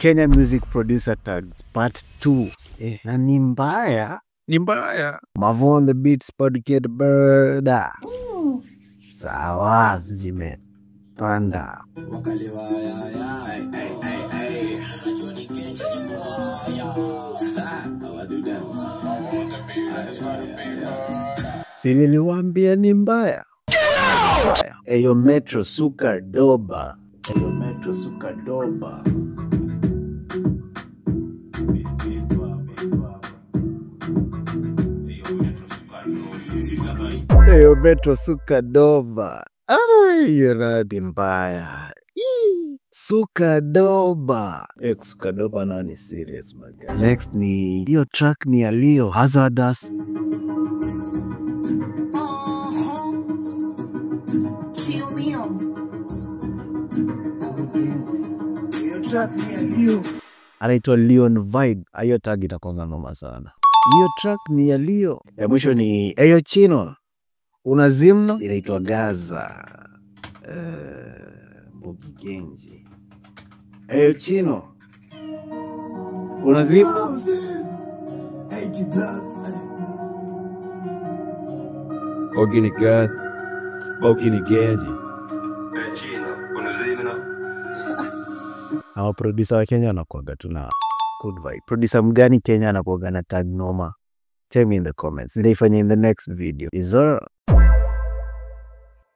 Kenya Music Producer Tags Part 2. Na ni mbaya. Mavo on the beats, Podcast Birda. Sawa zime panda. Si niliwaambia ni mbaya. Eyo Metro Suka Doba. Eyo Metro Suka Doba. Ay, radi mbaya. Suka Doba. Suka Doba na ni serious man. Next ni hiyo track ni ya Leo Hazardous. Anaitwa Leon Vibe. Hiyo tag itakonga noma sana. Hiyo track ni ya Leo. Ya mwisho ni Eyo Chino Unazimno, inaitwa Gaza. Mbogi Genji. Eyo Chino Unazimno 80 blocks. Ogini Gaza. Ogini Genji. Eyo Chino Unazimno. Hawa producer wa Kenya wanakuaga tu na good vibe. Producer mgani Kenya anakuaga na tag noma? Tell me in the comments. Nitaifanya in the next video. Is there